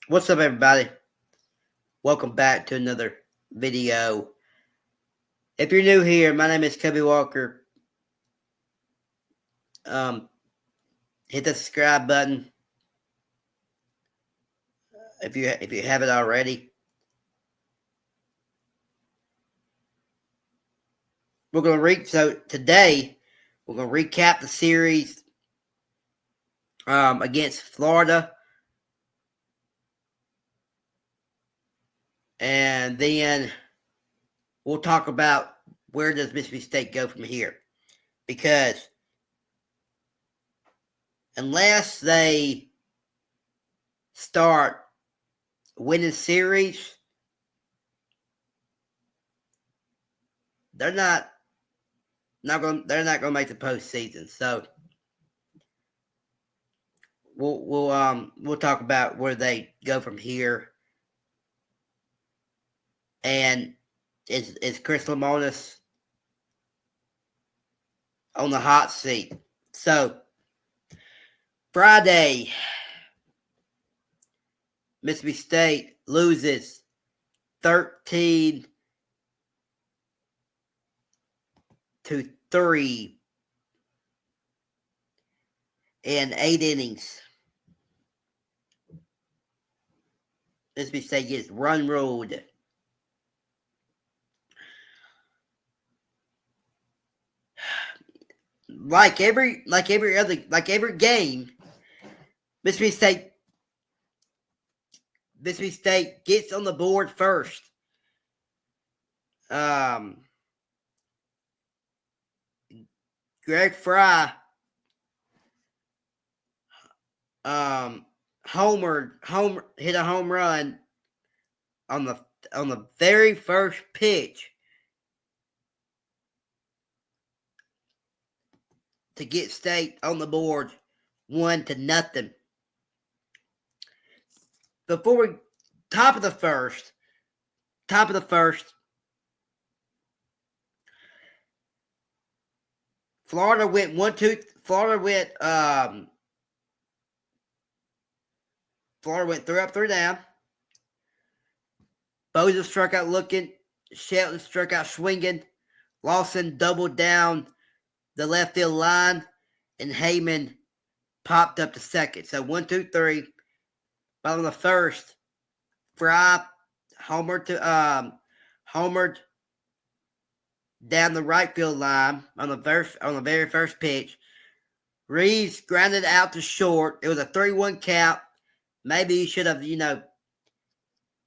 What's up, everybody? Welcome back to another video. If you're new here, my name is Cubby Walker. Um, Hit the subscribe button if you haven't already. So today we're gonna recap the series against Florida, and then we'll talk about where does Mississippi State go from here, because unless they start winning series, they're not gonna make the postseason. So we'll talk about where they go from here. And is Chris Lemonis on the hot seat? So Friday, Mississippi State loses 13-3 in 8 innings. Mississippi State gets run ruled. Like every game, Mississippi State gets on the board first. Greg Fry hit a home run on the very first pitch to get State on the board 1-0. Before we top of the first, Florida went 1-2. Florida went 3 up, 3 down. Bosa struck out looking. Shelton struck out swinging. Lawson doubled down the left field line, and Heyman popped up to second. So 1-2-3. Bottom of the first, Fry homered down the right field line on the very first pitch. Reeves grounded out to short. It was a 3-1 count. Maybe you should have,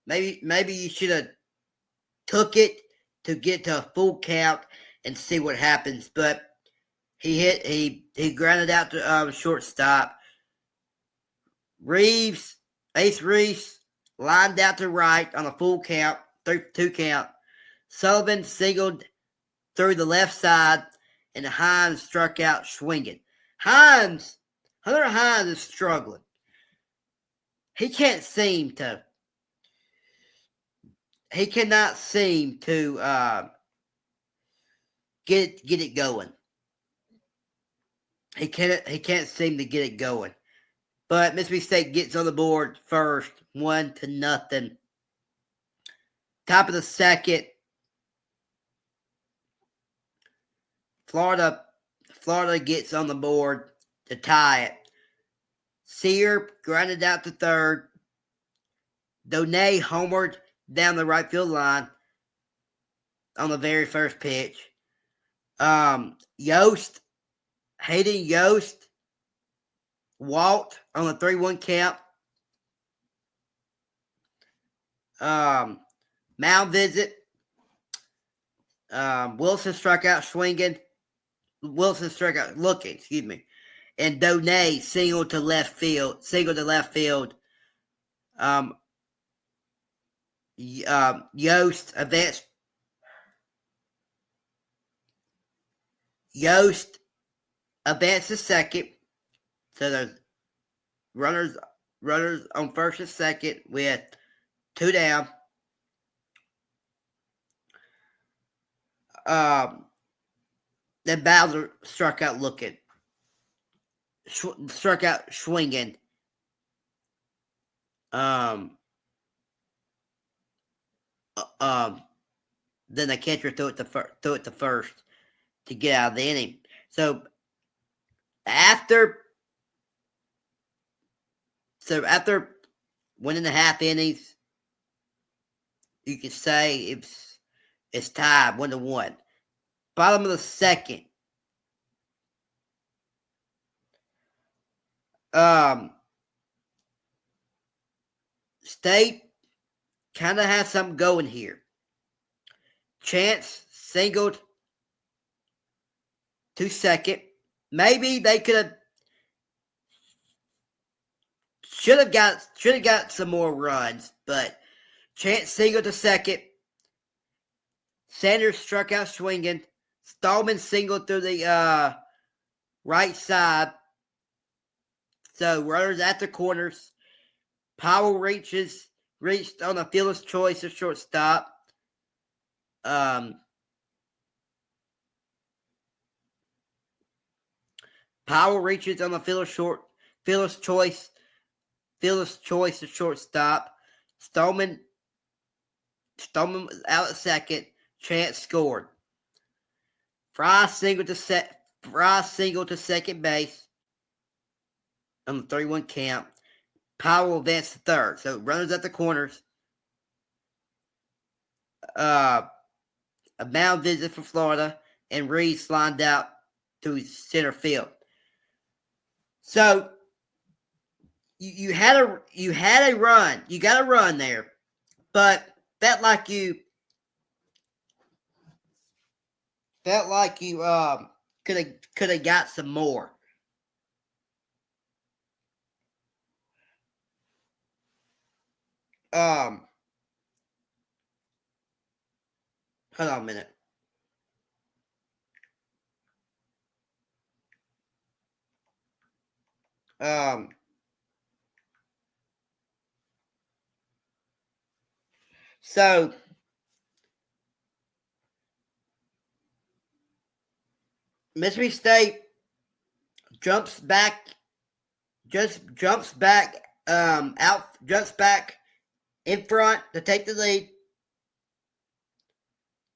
maybe you should have took it to get to a full count and see what happens. But he grounded out to shortstop. Ace Reeves lined out to right on a full count, 3-2 count. Sullivan singled through the left side, and Hines struck out swinging. Hunter Hines is struggling. He cannot seem to get it going. He can't seem to get it going. But Mississippi State gets on the board first, 1-0. Top of the second, Florida gets on the board to tie it. Sear grounded out to third. Donay homered down the right field line on the very first pitch. Hayden Yost walked on the 3-1 count. Mound visit. Wilson struck out swinging. Wilson struck out looking, excuse me. And Donay singled to left field. Yost advanced to second. So there's runners on first and second with 2 down. Then Bowser struck out looking. Struck out swinging. Um, then the catcher threw it to first to get out of the inning. So after one and a half innings, you could say it's tied 1-1. Bottom of the second. State kind of has something going here. Chance singled to second. Maybe they should have got some more runs, but Chance singled to second. Sanders struck out swinging. Stallman singled through the right side. So runners at the corners. Powell reached on the fielder's choice of shortstop. Powell reaches on the fielder's choice of shortstop. Stallman was out at second. Chance scored. Fry singled to second base on the 3-1 count. Powell advanced to third. So runners at the corners. A mound visit for Florida, and Reese lined out to center field. So you had a run. You got a run there, but felt like you could have got some more. Hold on a minute. So Mississippi State jumps back in front to take the lead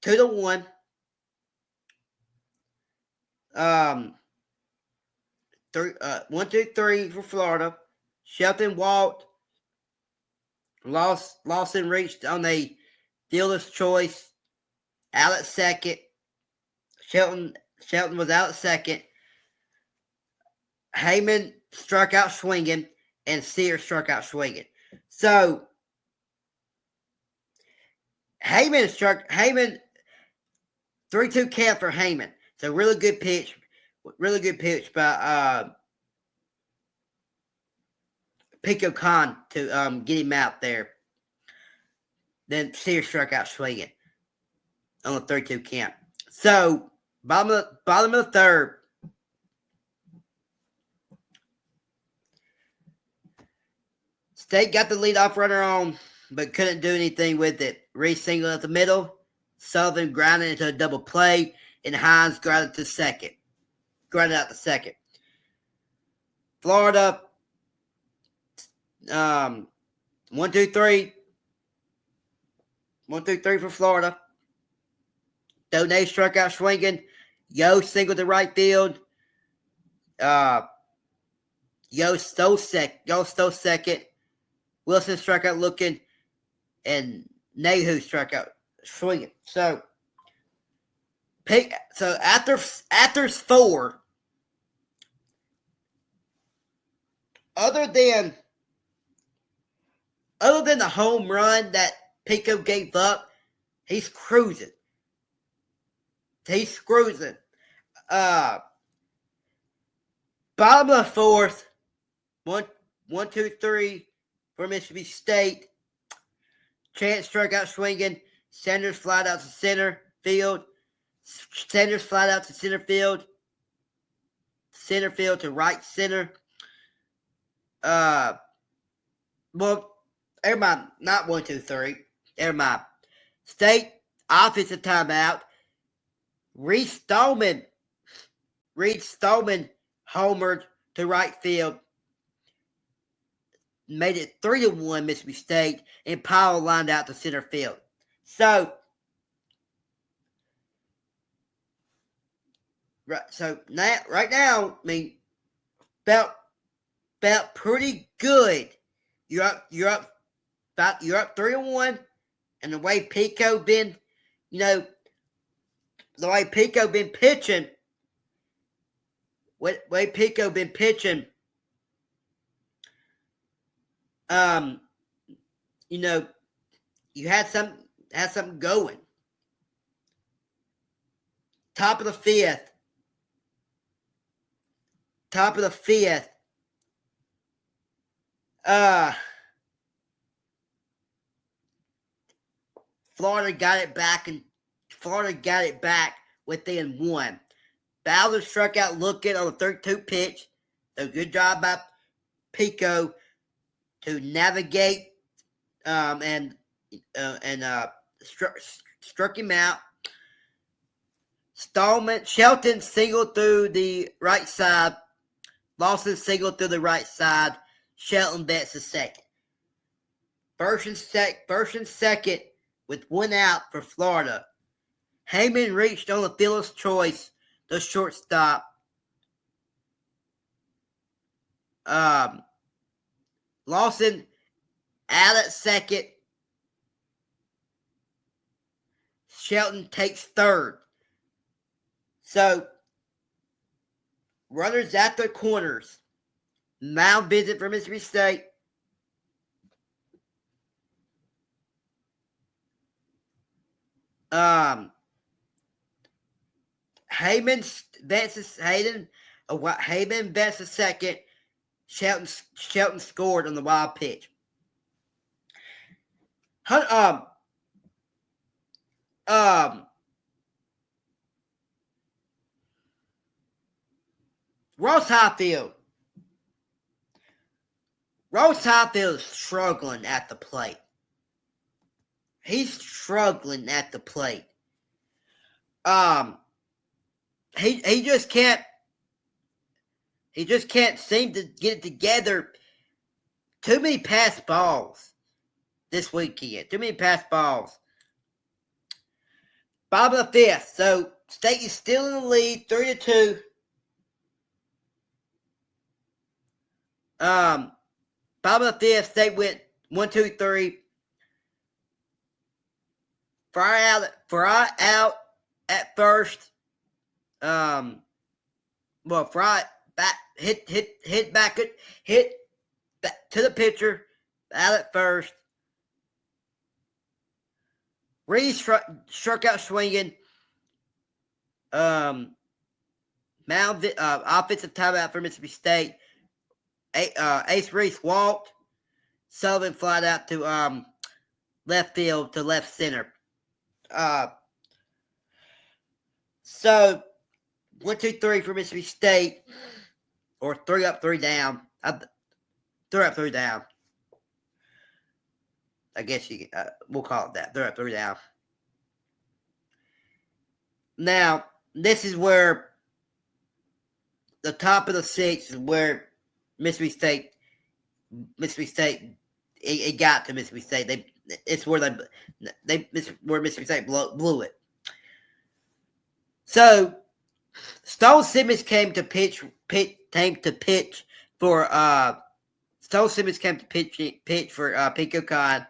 2-1. 1-2-3 for Florida. Shelton Walt. Lawson reached on a fielder's choice. Out at second. Shelton was out at second. Heyman struck out swinging, and Sears struck out swinging. So Heyman 3-2 count for Heyman. So really good pitch by Pico Khan to get him out there. Then Sears struck out swinging on the 3-2 count. So bottom of the third. State got the leadoff runner on, but couldn't do anything with it. Reese singled at the middle. Sullivan grounded into a double play, and Hines grounded out to second. Florida, 1-2-3. 1-2-3 for Florida. Donay struck out swinging. Yo singled to right field. Yo stole second. Wilson struck out looking, and Nehu struck out swinging. So after 4, other than the home run that Pico gave up, he's cruising. Bottom of the fourth, 1-2-3 for Mississippi State. Chance struck out swinging. Sanders flied out to center field. Sanders flied out to center field. Center field to right center. Well, never mind. Not 1-2-3. Never mind. State offensive timeout. Reed Stallman homered to right field. made it 3-1 Mississippi State, and Powell lined out to center field. So right now, I mean, felt pretty good. You're up 3-1, and the way Pico been, the way Pico been pitching, you had something going. Top of the fifth. Florida got it back within 1. Bowser struck out looking on the 3-2 pitch. So good job by Pico to navigate and struck him out. Shelton singled through the right side. Lawson singled through the right side. Shelton bets the second. First and second with 1 out for Florida. Heyman reached on the fielder's choice, the shortstop. Lawson out at second. Shelton takes third. So, runners at the corners. Mound visit for Mississippi State. Heyman bets the second. Shelton scored on the wild pitch. Ross Highfield is struggling at the plate. He's struggling at the plate. He just can't seem to get it together. Too many pass balls this weekend. Too many pass balls. Bottom of the fifth. So State is still in the lead, 3-2. Bottom of the fifth, State went 1-2-3. Fry out at first. Fry back hit back to the pitcher. Out at first. Reed struck out swinging. Offensive timeout for Mississippi State. Ace Reese walked. Sullivan flied out to left field to left center. So 1-2-3 for Mississippi State, or 3 up, 3 down. 3 up, 3 down. I guess we'll call it that. 3 up, 3 down. Now, this is where the top of the 6th is where Mississippi State, it got to Mississippi State. It's where Mississippi State blew it. So, Stone Simmons came to pitch for Pico Khan.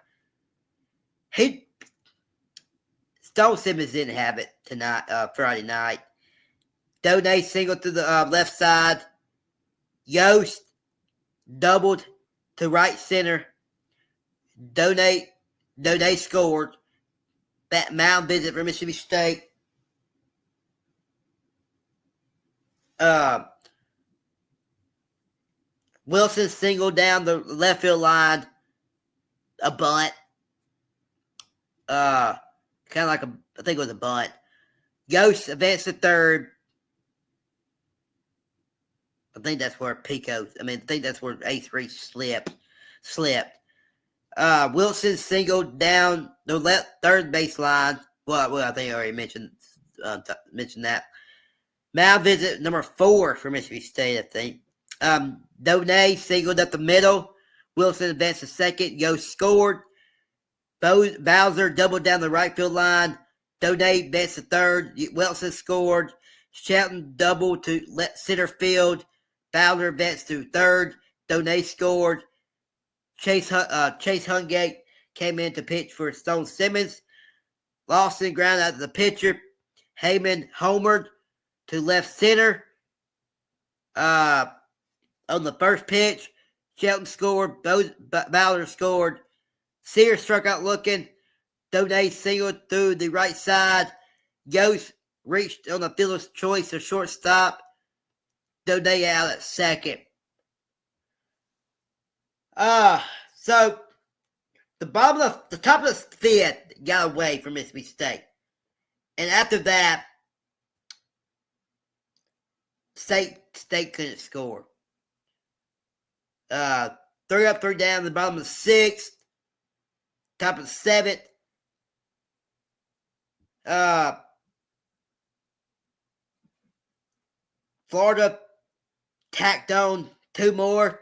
Stone Simmons didn't have it tonight, Friday night. Donay singled to the left side. Yost doubled to right center. Donay scored. That mound visit for Mississippi State. Wilson singled down the left field line. A bunt. Kind of like I think it was a bunt. Yost advanced to third. I think that's where Ace Reese slipped. Wilson singled down the left third baseline. Well, I think I already mentioned that. Mound visit number 4 for Mississippi State, I think. Donay singled up the middle Wilson advanced to second. Yost scored. Bowser doubled down the right field line. Donay advanced to third. Wilson scored. Shelton doubled to center field. Bowser advanced to third. Donay scored. Chase Hungate came in to pitch for Stone Simmons. Lawson ground out the pitcher. Heyman homered to left center. On the first pitch, Shelton scored. Bowser scored. Sears struck out looking. Donay singled through the right side. Yost reached on the fielder's choice to shortstop. Donay out at second. So the top of the fifth got away from Mississippi State. And after that, State couldn't score. 3 up, 3 down, the bottom of the sixth. Top of the seventh. Florida tacked on 2 more.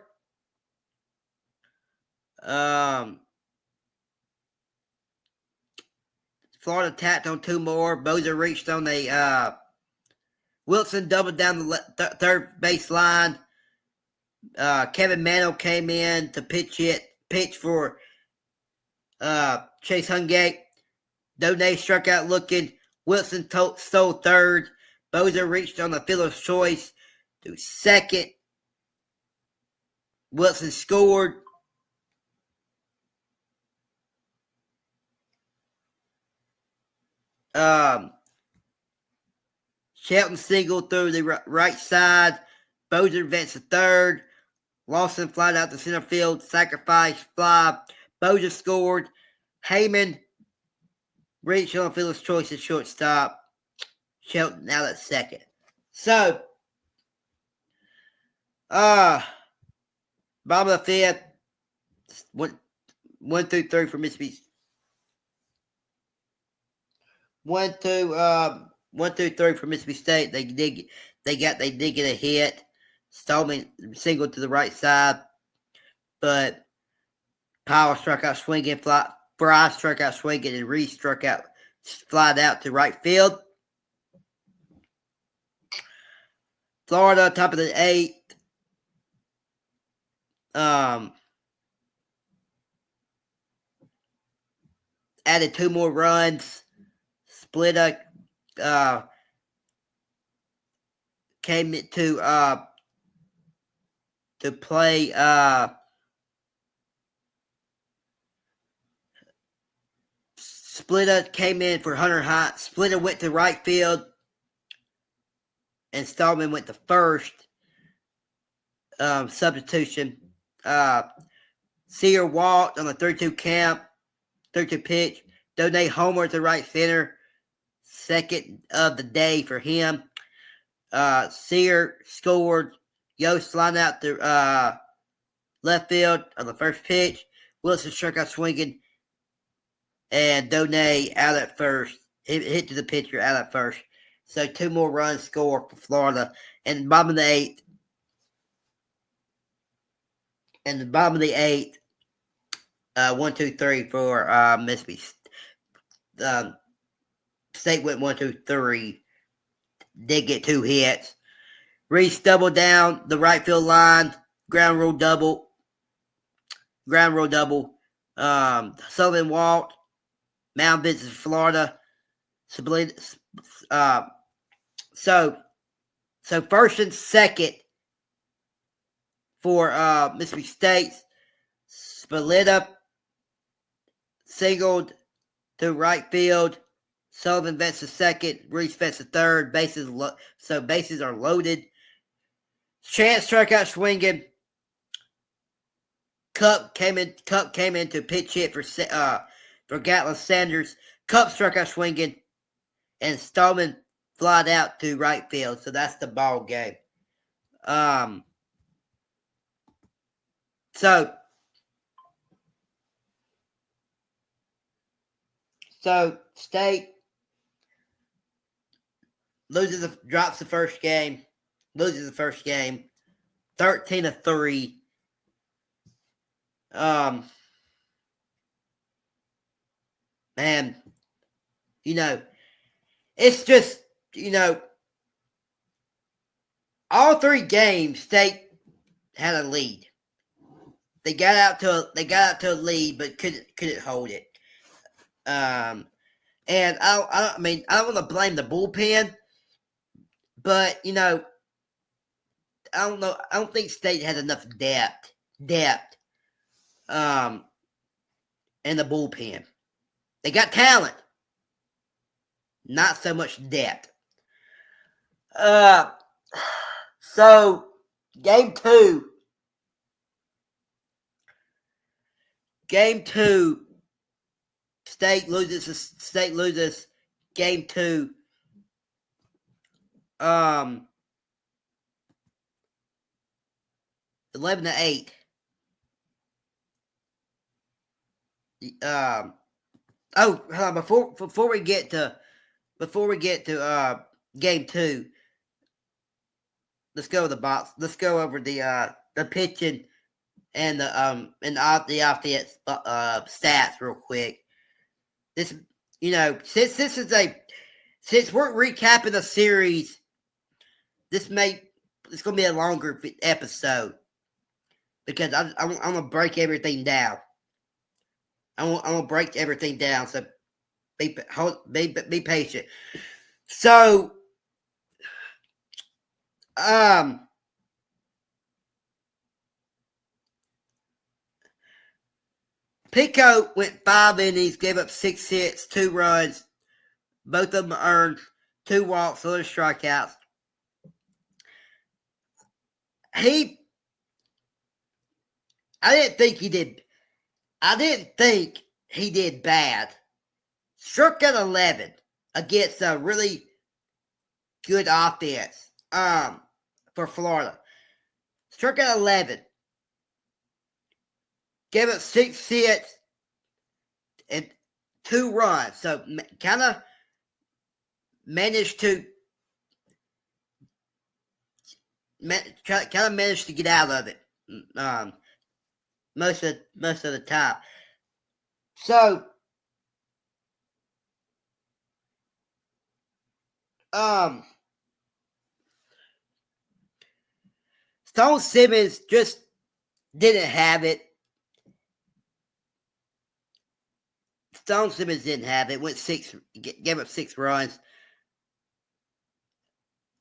Florida tacked on 2 more. Bozer reached on a Wilson doubled down the third base line. Kevin Mano came in to pitch for Chase Hungate. Donay struck out looking. Wilson stole third. Bozer reached on the fielder's choice to second. Wilson scored. Shelton singled through the right side. Bozer advanced to third. Lawson flied out to center field. Sacrifice fly. Bozer scored. Heyman reached on the fielder's choice at shortstop. Shelton out at second. So, bottom of the fifth. 1 through 3 for Mississippi. 1 through 3 for Mississippi State. They did get a hit. Stallman singled to the right side, but Powell struck out swinging. Fry struck out swinging, and Reese struck out, flied out to right field. Florida, top of the 8th. Added 2 more runs. Splitta came to play. Splitta came in for Hunter Hines. Splitta went to right field, and Stallman went to first. Substitution. Sear walked on the 3-2 count. 3-2 pitch. Donay homer to right center. Second of the day for him. Sear scored. Yost lined out to left field on the first pitch. Wilson struck out swinging. And Donay out at first. Hit to the pitcher out at first. So 2 more runs scored for Florida. And bottom of the 8th. And the bottom of the 8th. 1, 2, 3 for Mississippi. State went 1, 2, 3. Did get 2 hits. Reese doubled down the right field line. Ground rule double. Sullivan walked. Mound visits Florida. So first and second for Mississippi State. Splitta singled to right field. Sullivan vets to second. Reese vets to third. Bases are loaded. Chance struck out swinging. Cup came in to pitch hit for Gatlin Sanders. Cup struck out swinging, and Stallman flied out to right field. So that's the ball game. So State drops the first game. Loses the first game. 13-3. Man, it's just, all three games State had a lead. They got out to a lead, but couldn't hold it. And I don't want to blame the bullpen, but I don't know. I don't think State has enough depth, in the bullpen. They got talent, not so much depth. So game two. State loses game two. 11-8. Hold on, before we get to game two, let's go to the box. Let's go over the pitching and the offense stats real quick. This, since we're recapping the series, it's gonna be a longer episode because I'm gonna break everything down. I'm gonna break everything down, so be patient. So, Pico went 5 innings, gave up 6 hits, 2 runs. Both of them earned 2 walks, 11 strikeouts. I didn't think he did bad. Struck out 11 against a really good offense for Florida. Struck out 11. Gave up 6 hits and 2 runs. So kind of managed to get out of it most of the time. So Stone Simmons just didn't have it. Stone Simmons didn't have it. Gave up 6 runs.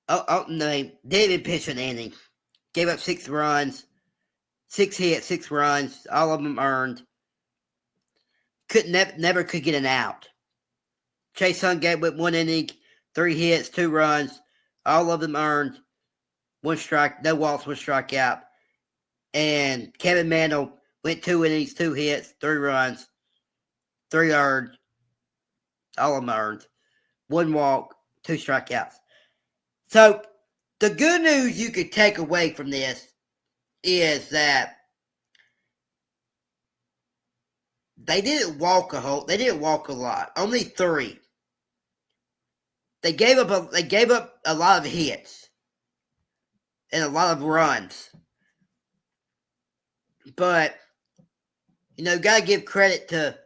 No, David pitched an inning. Gave up 6 runs. 6 hits, 6 runs. All of them earned. Never could get an out. Chase Young gave up 1 inning, 3 hits, 2 runs. All of them earned. 1 strike, no walks, 1 strikeout. And Kevin Mandel went 2 innings, 2 hits, 3 runs, 3 earned. All of them earned. 1 walk, 2 strikeouts. So the good news you could take away from this is that they didn't walk a lot. Only 3. They gave up a lot of hits and a lot of runs. But gotta give credit to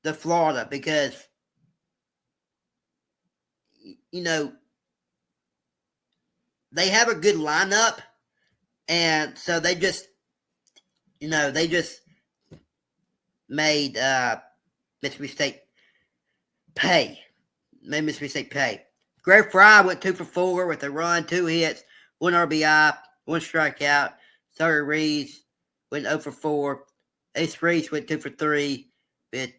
the Florida because they have a good lineup, and so they just made Mississippi State pay. Greg Fry went 2 for 4 with a run, 2 hits, 1 RBI, 1 strikeout. Sorry, Reeves went 0 for 4. Ace Reese went 2 for 3 with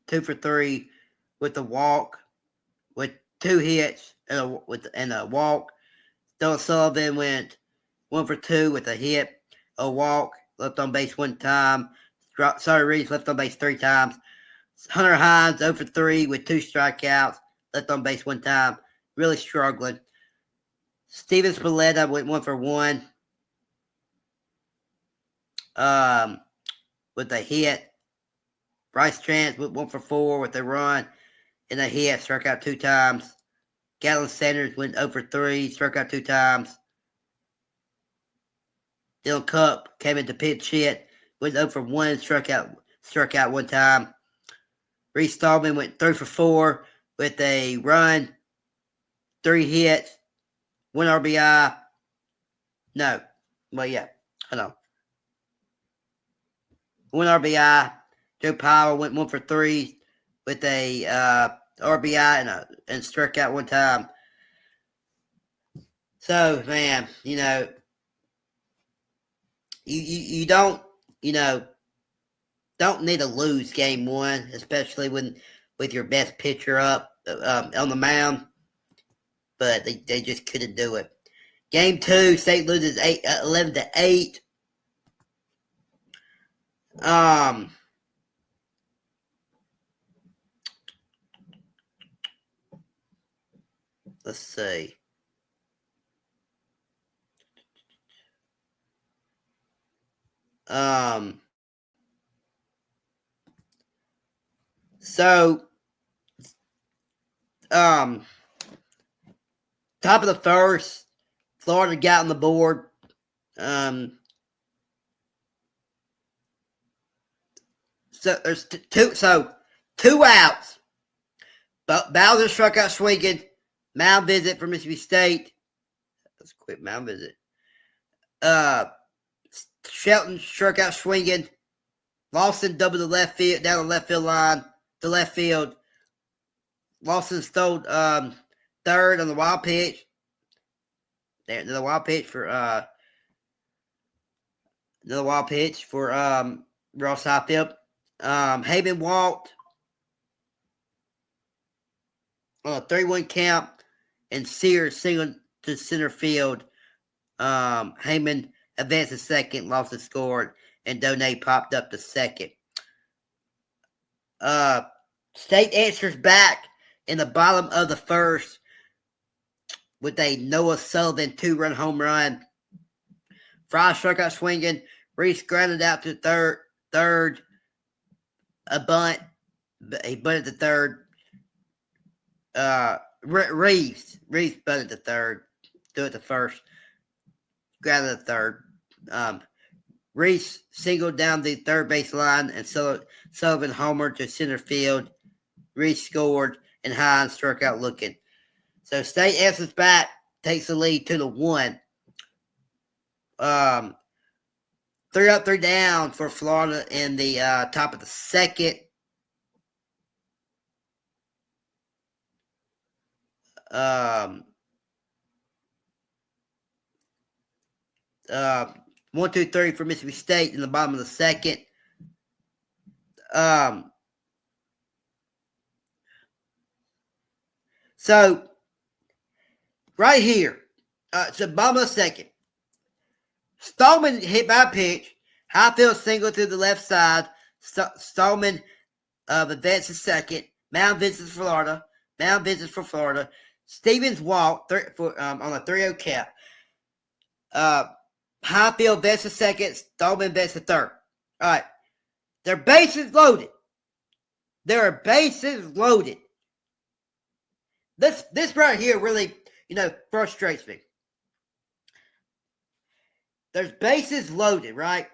2 for 3 with a walk, with 2 hits and a walk. Dylan Sullivan went 1 for 2 with a hit, a walk, left on base 1 time. Sorry, Reeves left on base 3 times. Hunter Hines 0 for 3 with 2 strikeouts, left on base 1 time. Really struggling. Steven Spalletta went 1 for 1 with a hit. Bryce Chance went 1 for 4 with a run and a hit, struck out 2 times. Galen Sanders went 0 for 3, struck out 2 times. Dylan Cup came into pinch hit, went 0 for 1, struck out 1 time. Reese Stallman went 3 for 4 with a run, 3 hits, 1 RBI. No. Well, yeah. Hold on. 1 RBI. Joe Powell went 1 for 3 with a RBI and struck out 1 time. So, man, you don't, don't need to lose game 1, especially with your best pitcher up on the mound. But they just couldn't do it. Game 2, State loses 11-8. Let's see. So, top of the first, Florida got on the board. So there's two outs. But Bowser struck out swinging. Mound visit for Mississippi State. Let's quit mound visit. Shelton struck out swinging. Lawson doubled the left field down the left field line to left field. Lawson stole third on the wild pitch. The wild pitch for Ross Highfield. Haven walked on a 3-1 count, and Sears singled to center field. Heyman advanced to second, Lawson scored, and Donay popped up to second. State answers back in the bottom of the first with a Noah Sullivan 2-run home run. Fry struck out swinging. Reese grounded out to third. A bunt. He bunted to third. Reese bunted to third. Do it to first. Grounded to third. Reese singled down the third base line, and Sullivan homered to center field. Reese scored, and Hines struck out looking. So State answers back, takes the lead 2-1. 3 up, 3 down for Florida in the top of the second. 1, 2, 3 for Mississippi State in the bottom of the second. So right here, it's the bottom of the second. Stallman hit by a pitch. Highfield single to the left side. Stallman advances second. Mound visits Florida. Stevens walked on a 3-0 count. Highfield bets to second. Stallman bets to third. All right. Their bases loaded. This right here really, frustrates me. There's bases loaded, right?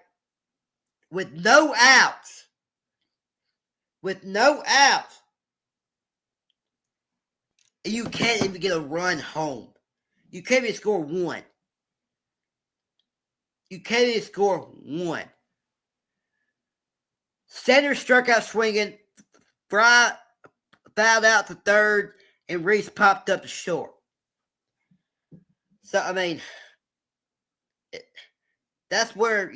With no outs. You can't even get a run home. You can't even score one. Sanders struck out swinging. Fry fouled out to third, and Reese popped up to short. So, I mean, that's where,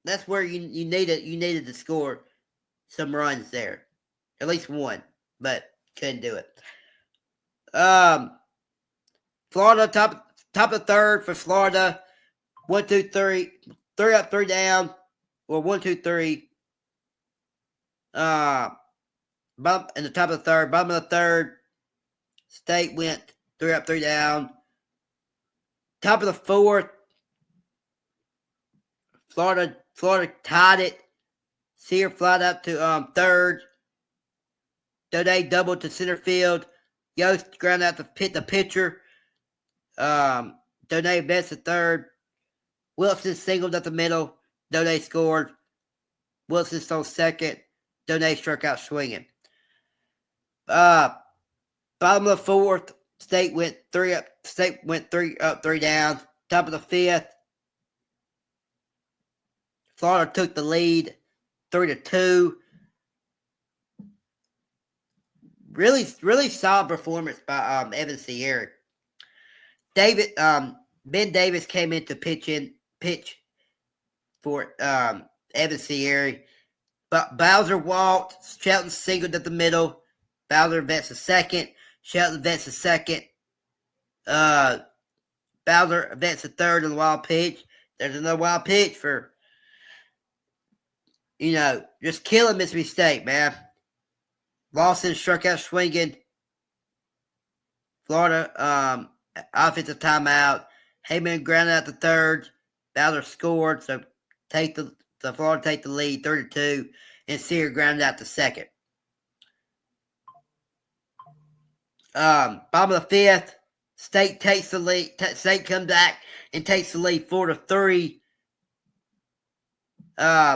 that's where you needed to score some runs there. At least one, but couldn't do it. Florida top of third for Florida. 1, 2, 3. 3 up, 3 down. Or 1, 2, 3. Bump in the top of the third. Bottom of the third. State went 3 up, 3 down. Top of the fourth. Florida tied it. Sear flied up to third. Donay doubled to center field. Yost ground out to the pitcher. Donay advanced to third. Wilson singled up the middle. Donay scored. Wilson stole second. Donay struck out swinging. Bottom of the fourth, State went three up. State went three up, three down. Top of the fifth, Florida took the lead, 3-2. Really solid performance by Evan Sierra. Ben Davis came in to pitch for Evan Sierra. But Bowser walked. Shelton singled at the middle. Bowser advanced to second. Shelton advanced to second. Bowser advanced to third on the wild pitch. There's another wild pitch for, just killing Mississippi State, man. Lawson struck out swinging. Florida offensive timeout. Heyman grounded out to third. Bowser scored, so Florida take the lead, 32, and Sear grounded out to second. Bottom of the fifth, State takes the lead. State comes back and takes the lead 4-3.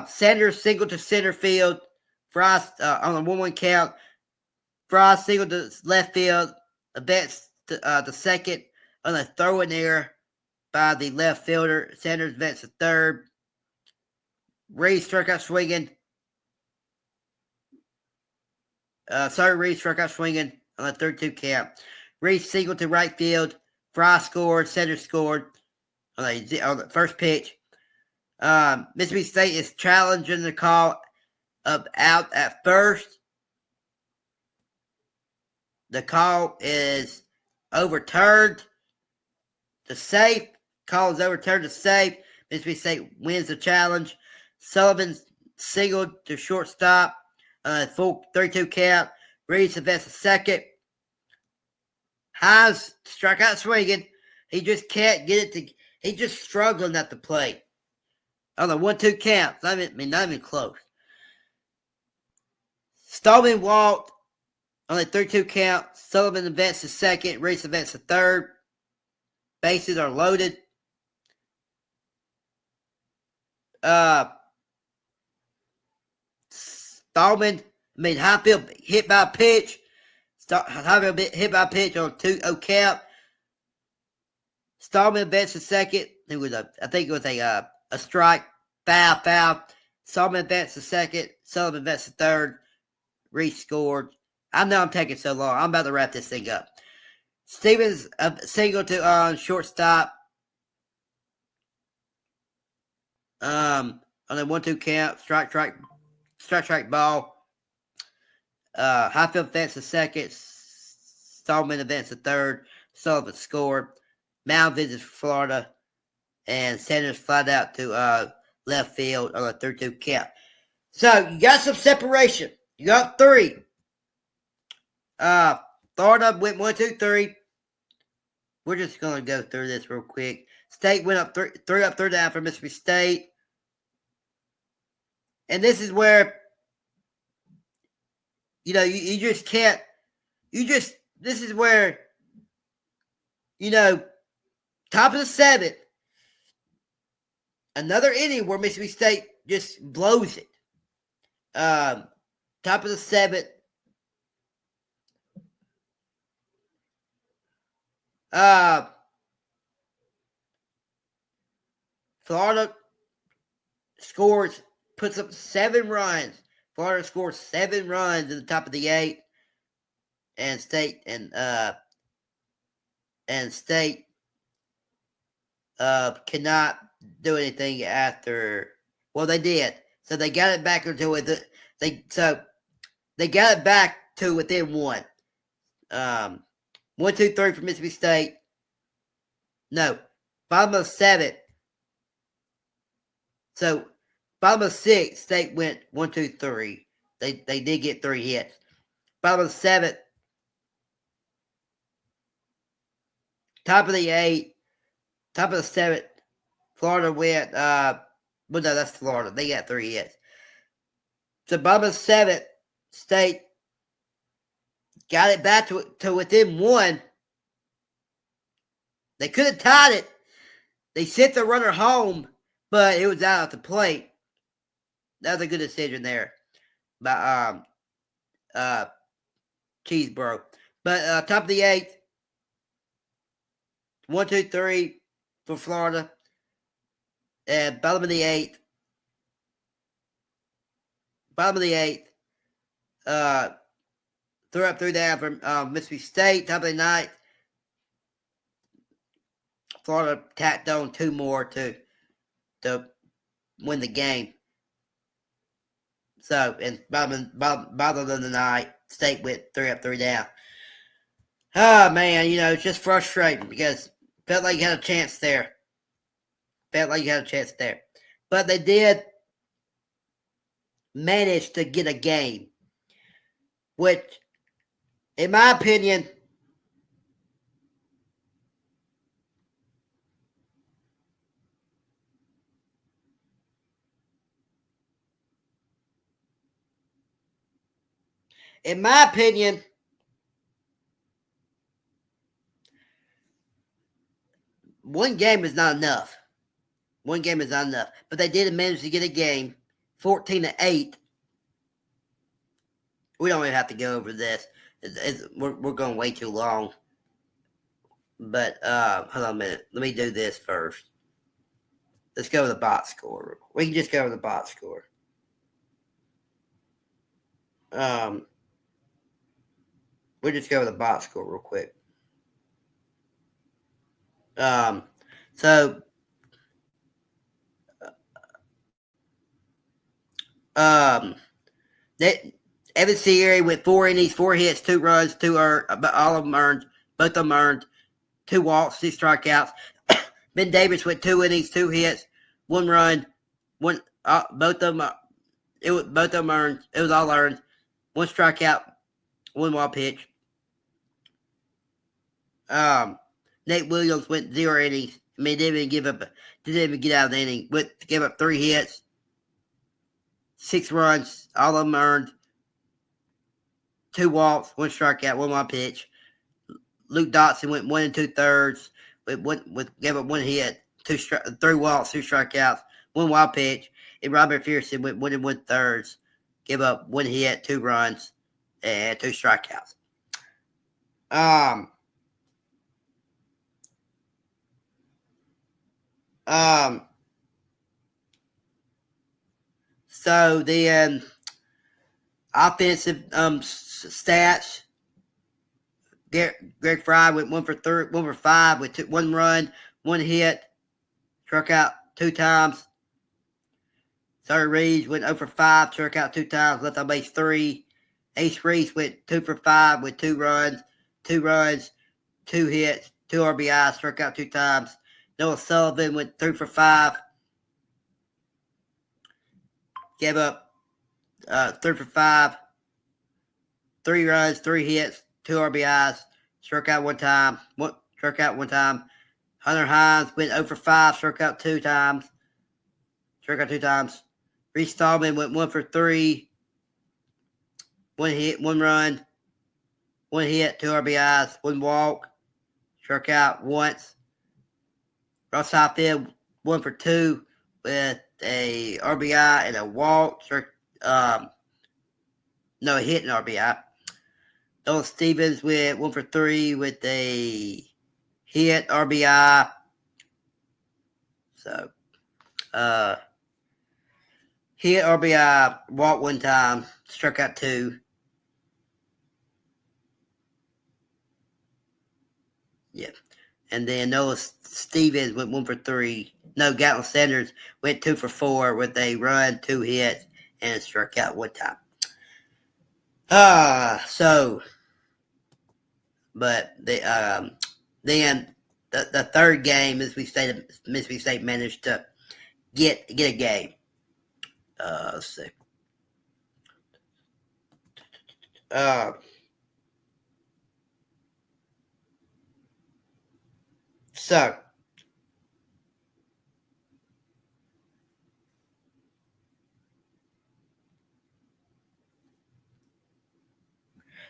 Sanders singled to center field. Frost on a 1-1 count. Frost singled to left field. Advanced to the second on a throw-in error by the left fielder. Sanders advanced to third. Reed struck out swinging. Reed struck out swinging on a 3-2 count. Reed singled to right field. Frost scored. Sanders scored on the first pitch. Mississippi State is challenging the call of out at first. The call is overturned. The safe. Call is overturned to safe. Mississippi State wins the challenge. Sullivan singled to shortstop. Full 3-2 count. Reed advanced to second. Hines struck out swinging. He just can't get it to. He's just struggling at the plate. On the 1-2 count. Not even close. Stallman walked on a 3-2 count. Sullivan advanced to second. Reed advanced to third. Bases are loaded. Stallman, Highfield hit by pitch. Highfield hit by pitch on 2-0 count. Stallman advanced to second. I think it was a strike. Foul. Stallman advanced to second. Sullivan advanced to third. Reed scored. I know I'm taking so long. I'm about to wrap this thing up. Stevens single to shortstop. On a 1-2 count. Strike ball. Highfield advanced to second. Stallman advanced to third. Sullivan scored. Mound visits Florida. And Sanders flied out to left field on a 3-2 count. So you got some separation. You got 3. Florida went 1-2-3. We're just going to go through this real quick. State went up 3 up, 3 down for Mississippi State. And this is where, you just can't, this is where, top of the 7th, another inning where Mississippi State just blows it. Top of the 7th. Florida puts up 7 runs. Florida scores 7 runs in the top of the 8th. And State cannot do anything after. Well, they did. So they got it back into it. They got it back to within 1. 1-2-3 for Mississippi State. No, bottom of 7th. So bottom of 6th, State went 1-2-3. They did get 3 hits. Bottom of 7th. Top of the 8th. Top of the 7th. Florida went. No, that's Florida. They got 3 hits. So bottom of 7th, State got it back to within one. They could have tied it. They sent the runner home, but it was out at the plate. That was a good decision there by Cheeseboro. But top of the eighth, 1, 2, 3 for Florida. And bottom of the eighth. Threw up, threw down for Mississippi State. Top of the ninth, Florida tacked on 2 more to win the game. So, and bottom of the night, State went 3 up, 3 down. Oh, man, it's just frustrating because felt like you had a chance there. But they did manage to get a game, which, in my opinion, one game is not enough. But they did manage to get a game, 14-8. We don't even have to go over this. We're going way too long. But hold on a minute. Let me do this first. Let's go with the box score. We can just go with the box score. We'll just go with the box score real quick. So Evan Sierra went 4 innings, 4 hits, 2 runs, 2 earned. All of them earned. Both of them earned. 2 walks, 2 strikeouts. Ben Davis went 2 innings, 2 hits, 1 run, 1. Both of them. Both of them earned. It was all earned. 1 strikeout, 1 wild pitch. Nate Williams went 0 innings. Didn't even get out of the inning. Gave up 3 hits, 6 runs, all of them earned. 2 walks, 1 strikeout, 1 wild pitch. Luke Dotson went 1 2/3. Gave up 1 hit, 3 walks, 2 strikeouts, 1 wild pitch. And Robert McPherson went 1 1/3. Gave up 1 hit, 2 runs, and 2 strikeouts. So the offensive stats. Greg Fry went 1 for 5 with 1 run, 1 hit, struck out 2 times. Sorry, Reeves went 0 for 5, struck out 2 times, left on base 3. Ace Reese went 2 for 5 with 2 runs, 2 hits, 2 RBIs, struck out 2 times. Noah Sullivan went 3 for 5, gave up 3 for 5, 3 runs, 3 hits, 2 RBIs, struck out 1 time. Hunter Hines went 0 for 5, struck out 2 times. Reese Stallman went 1 for 3, 1 hit, 1 run, 1 hit, 2 RBIs, 1 walk, struck out once. Ross Highfield 1 for 2 with a RBI and a walk. No hit and RBI. Noah Stevens went 1 for 3 with a hit, RBI. So, hit, RBI, walk 1 time, struck out 2. Yeah. And then Noah Stevens went 1 for 3. No, Gatlin Sanders went 2 for 4 with a run, 2 hits, and struck out 1 time. But then the third game, Mississippi State managed to get a game. Let's see.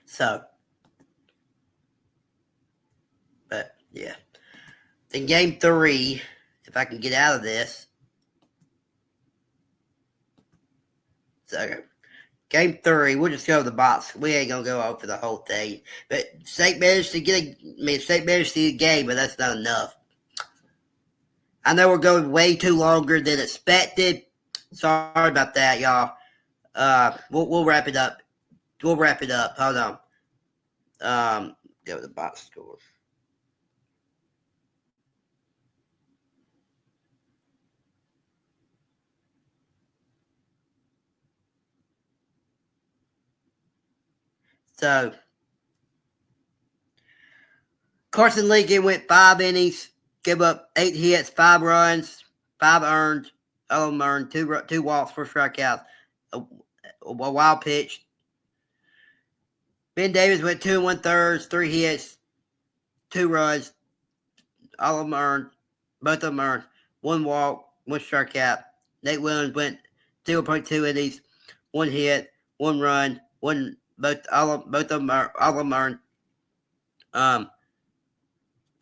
So Yeah. Then game 3, if I can get out of this. So, game 3, we'll just go to the box. We ain't gonna go over the whole thing. But State managed to get a game, but that's not enough. I know we're going way too longer than expected. Sorry about that, y'all. We'll wrap it up. We'll wrap it up. Hold on. Go to the box score. So, Carson Lincoln went 5 innings, gave up 8 hits, 5 runs, 5 earned, earned, 2 walks, 4 strikeouts, a wild pitch. Ben Davis went 2 1/3, 3 hits, 2 runs, all of them earned, both of them earned, 1 walk, 1 strikeout. Nate Williams went 0.2 innings, 1 hit, 1 run, all of them earned.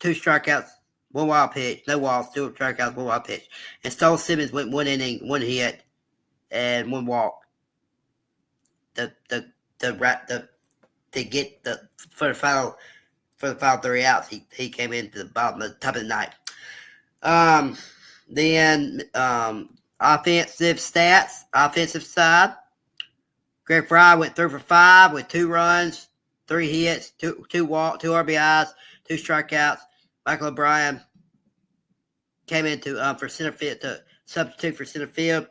2 strikeouts, 1 wild pitch, no walks, 2 strikeouts, 1 wild pitch. And Stone Simmons went 1 inning, 1 hit, and 1 walk. To get for the final 3 outs, he came into the top of the ninth. Then offensive side. Greg Fry went 3 for 5 with 2 runs, 3 hits, 2 RBIs, 2 strikeouts. Michael O'Brien came into for center field to substitute for center field.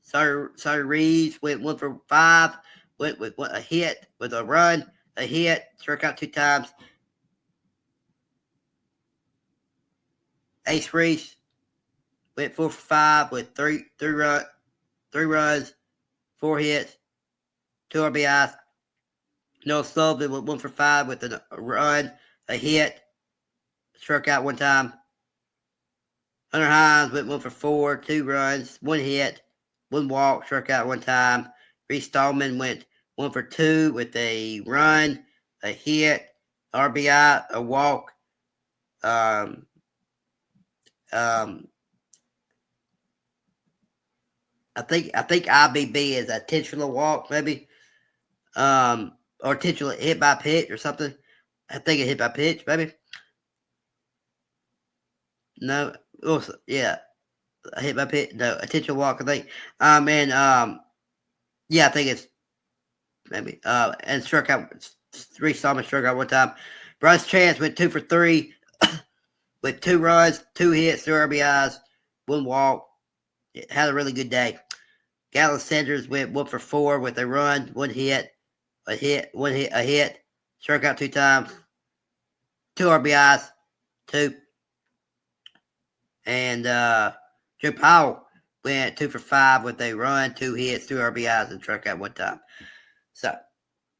Sorry, Reeves went 1 for 5, went with a hit, with a run, a hit, struck out 2 times. Ace Reese went 4 for 5 with 3 runs, 4 hits, 2 RBIs. Noah Sullivan went 1 for 5 with a run, a hit, struck out 1 time. Hunter Hines went 1 for 4, 2 runs, 1 hit, 1 walk, struck out 1 time. Reese Stallman went 1 for 2 with a run, a hit, RBI, a walk. I think IBB is a intentional walk, maybe, or intentional hit by pitch or something. I think it hit by pitch, maybe. No, also, yeah, a hit by pitch. No, intentional walk, I think. Yeah, I think it's maybe. And struck out 3 Stallman struck out 1 time. Bryce Chance went 2 for 3 with 2 runs, 2 hits, 2 RBIs, 1 walk. It had a really good day. Gallon Sanders went 1 for 4 with a run, 1 hit, a hit, struck out 2 times, 2 RBIs, 2. And Joe Powell went 2 for 5 with a run, 2 hits, 2 RBIs, and struck out 1 time. So,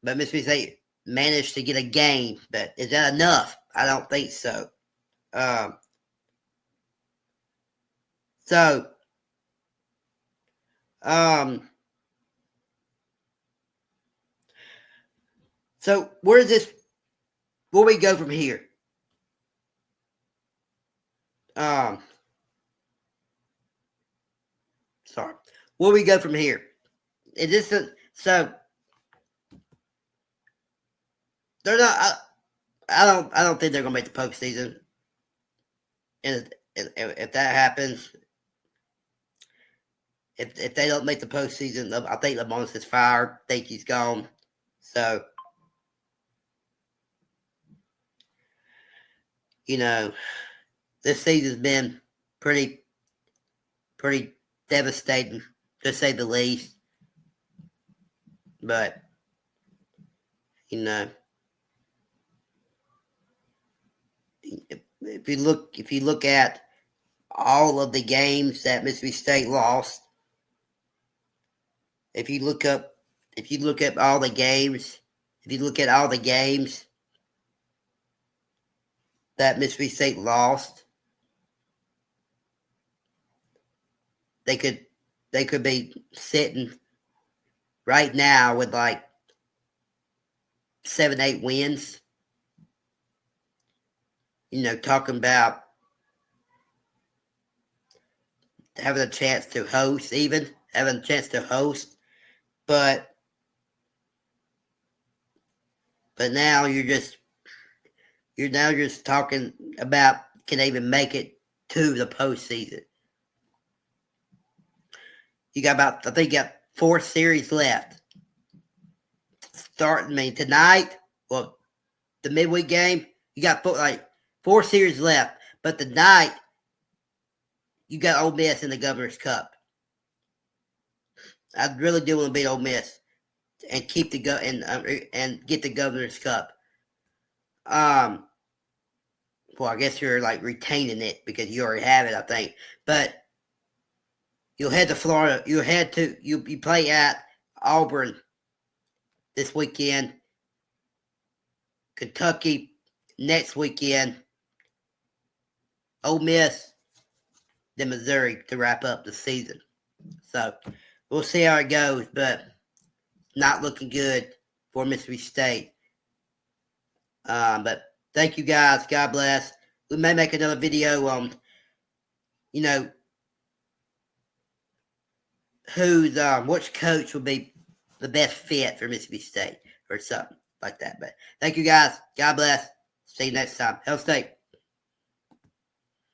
but Mississippi State managed to get a game, but is that enough? I don't think so. So, where we go from here? Sorry. Where we go from here? Is this so? They're not. I don't think they're gonna make the postseason. And if that happens, if they don't make the postseason, I think Lamonis is fired. I think he's gone. So, this season's been pretty devastating, to say the least. But if you look at all of the games that Mississippi State lost, if you look at all the games that Mississippi State lost, they could be sitting right now with like 7-8 wins. talking about having a chance to host, but now you're just talking about can they even make it to the postseason. You got I think you got 4 series left. Tonight, well, the midweek game, you got 4 series left. But tonight, you got Ole Miss in the Governor's Cup. I really do want to beat Ole Miss and keep and get the Governor's Cup. Well, I guess you're retaining it because you already have it, I think. But you'll head to Florida. You play at Auburn this weekend. Kentucky next weekend. Ole Miss, then Missouri to wrap up the season. So we'll see how it goes, but not looking good for Mississippi State. But thank you guys. God bless. We may make another video on, which coach will be the best fit for Mississippi State or something like that. But thank you guys. God bless. See you next time. Hail State.